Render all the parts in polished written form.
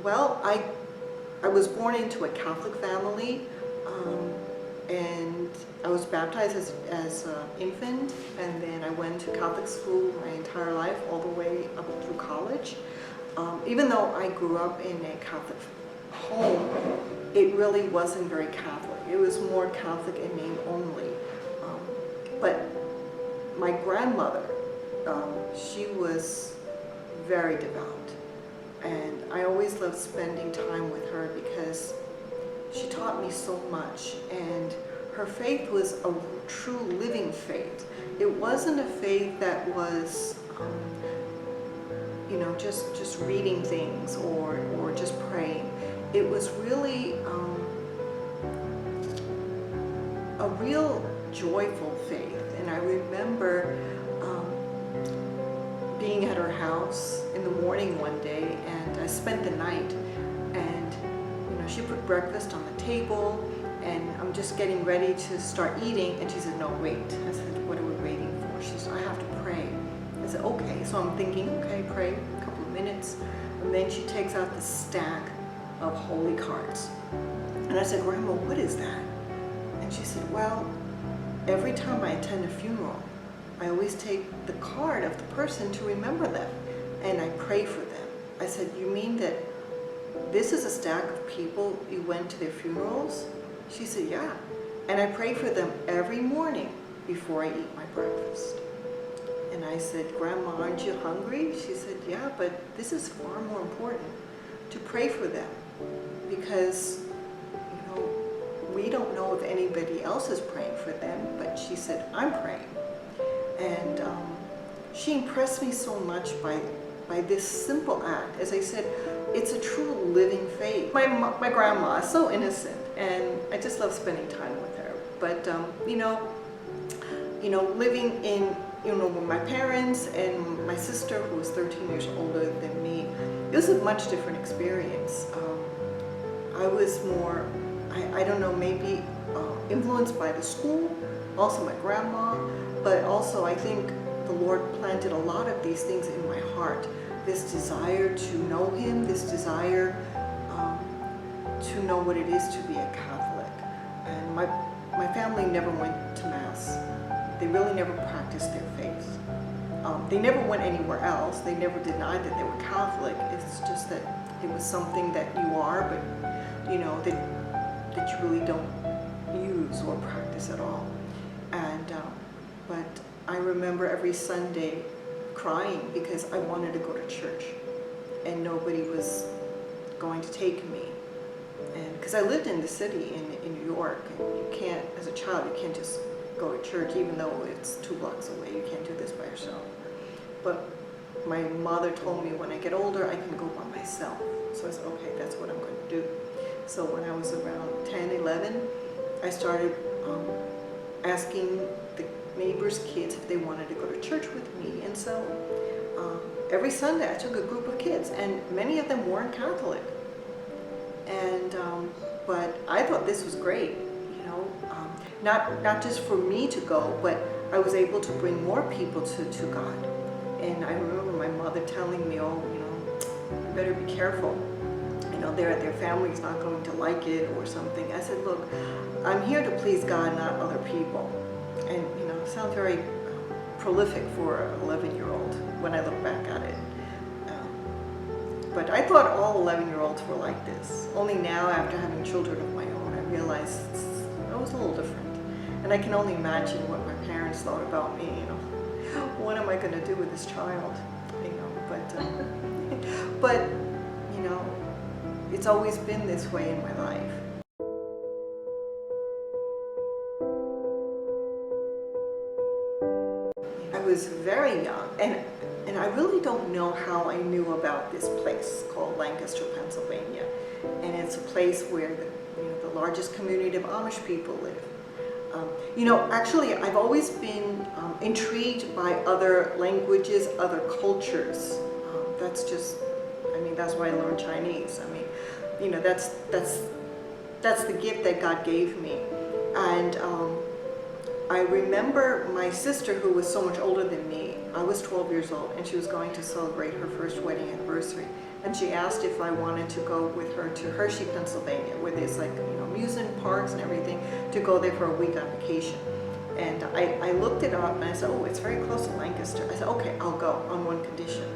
Well, I was born into a Catholic family, and I was baptized as an infant, and then I went to Catholic school my entire life, all the way up through college. Even though I grew up in a Catholic home, it really wasn't very Catholic. It was more Catholic in name only. But my grandmother, she was very devout. And I always loved spending time with her because she taught me so much, and her faith was a true living faith. It wasn't a faith that was, just reading things or just praying. It was really a real joyful faith. And I remember being at her house in the morning one day, and I spent the night, and she put breakfast on the table, and I'm just getting ready to start eating, and she said, "No, wait." I said, "What are we waiting for?" She said, "I have to pray." I said, "Okay." So I'm thinking, okay, pray a couple of minutes, and then she takes out the stack of holy cards, and I said, "Grandma, what is that?" And she said, "Well, every time I attend a funeral, I always take the card of the person to remember them, and I pray for them." I said, "You mean that this is a stack of people you went to their funerals?" She said, "Yeah. And I pray for them every morning before I eat my breakfast." And I said, "Grandma, aren't you hungry?" She said, "Yeah, but this is far more important to pray for them, because we don't know if anybody else is praying for them." But she said, "I'm praying." And she impressed me so much by this simple act. As I said, it's a true living faith. My grandma is so innocent, and I just love spending time with her. But living in with my parents and my sister, who was 13 years older than me, it was a much different experience. I was more, I don't know, maybe influenced by the school, also my grandma, but also I think the Lord planted a lot of these things in my heart. This desire to know Him, this desire to know what it is to be a Catholic. And my family never went to Mass. They really never practiced their faith. They never went anywhere else. They never denied that they were Catholic. It's just that it was something that you are, but that you really don't use or practice at all. And but I remember every Sunday crying because I wanted to go to church, and nobody was going to take me. And because I lived in the city in New York, and you can't, as a child, you can't just go to church, even though it's 2 blocks away. You can't do this by yourself. But my mother told me when I get older, I can go by myself. So I said, okay, that's what I'm going to do. So when I was around 10, 11, I started asking the neighbors' kids if they wanted to go to church with me. And so every Sunday I took a group of kids, and many of them weren't Catholic. And but I thought this was great, not just for me to go, but I was able to bring more people to God. And I remember my mother telling me, "Oh, you better be careful. Their family's not going to like it or something." I said, "Look, I'm here to please God, not other people." And it sounds very prolific for an 11-year-old when I look back at it. But I thought all 11-year-olds were like this. Only now, after having children of my own, I realized it was a little different. And I can only imagine what my parents thought about me. What am I going to do with this child? But it's always been this way in my life. I was very young, and I really don't know how I knew about this place called Lancaster, Pennsylvania. And it's a place where the largest community of Amish people live. Actually, I've always been intrigued by other languages, other cultures. That's why I learned Chinese. That's the gift that God gave me. And I remember my sister, who was so much older than me. I was 12 years old, and she was going to celebrate her first wedding anniversary. And she asked if I wanted to go with her to Hershey, Pennsylvania, where there's amusement parks and everything, to go there for a week on vacation. And I looked it up, and I said, oh, it's very close to Lancaster. I said, okay, I'll go on one condition,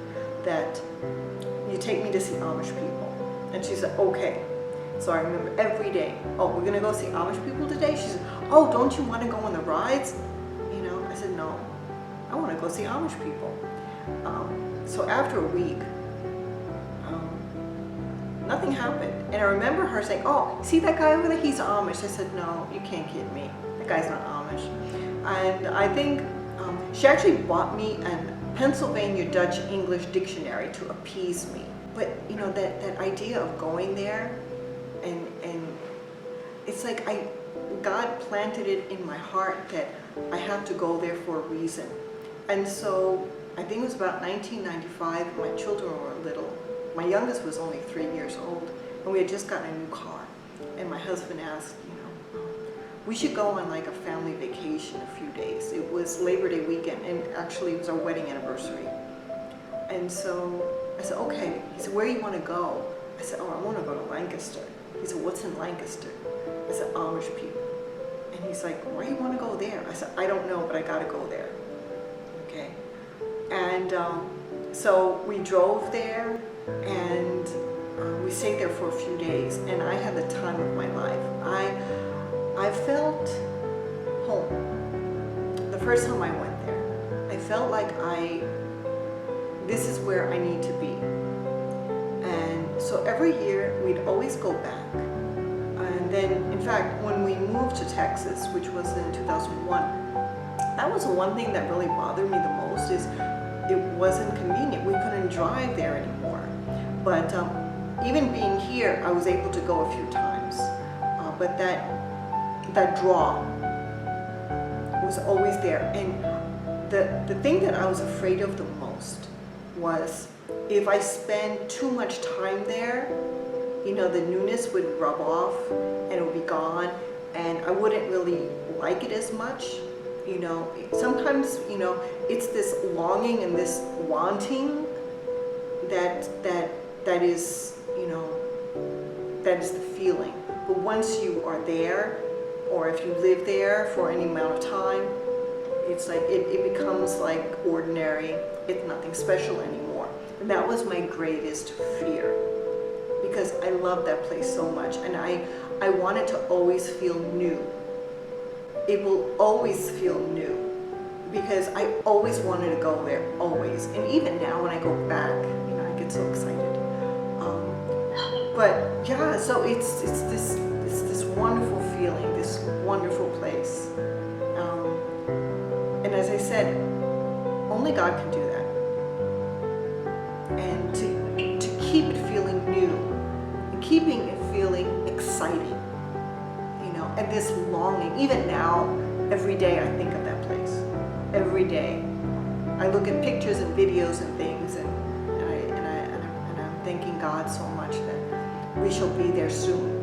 that you take me to see Amish people. And she said, okay. So I remember every day, oh, we're gonna go see Amish people today? She said, oh, don't you want to go on the rides? I said, no, I want to go see Amish people. So after a week, nothing happened. And I remember her saying, oh, see that guy over there? He's Amish. I said, no, you can't kid me. The guy's not Amish. And I think she actually bought me a Pennsylvania Dutch English dictionary to appease me. But that idea of going there, and it's like God planted it in my heart that I have to go there for a reason. And so I think it was about 1995, my children were little. My youngest was only 3 years old, and we had just gotten a new car. And my husband asked, we should go on like a family vacation a few days. It was Labor Day weekend, and actually it was our wedding anniversary. And so I said, okay. He said, where do you want to go? I said, oh, I want to go to Lancaster. He said, what's in Lancaster? I said, Amish people. And he's like, why do you want to go there? I said, I don't know, but I got to go there. Okay. And so we drove there, and we stayed there for a few days, and I had the time of my life. I felt home. The first time I went there, I felt like this is where I need to be. And so every year we'd always go back. And then, in fact, when we moved to Texas, which was in 2001, that was the one thing that really bothered me the most, is it wasn't convenient. We couldn't drive there anymore. But even being here, I was able to go a few times. But that draw was always there. And the thing that I was afraid of the most was if I spend too much time there, the newness would rub off and it would be gone, and I wouldn't really like it as much. Sometimes, it's this longing and this wanting that is, that is the feeling. But once you are there, or if you live there for any amount of time, it's like it becomes like ordinary. It's nothing special anymore. And that was my greatest fear, because I love that place so much, and I want it to always feel new. It will always feel new, because I always wanted to go there, always. And even now when I go back, I get so excited. But yeah, so it's this wonderful feeling, this wonderful place. And as I said, only God can do that. And to keep it feeling new, and keeping it feeling exciting, and this longing. Even now, every day I think of that place. Every day, I look at pictures and videos and things, and I'm thanking God so much that we shall be there soon.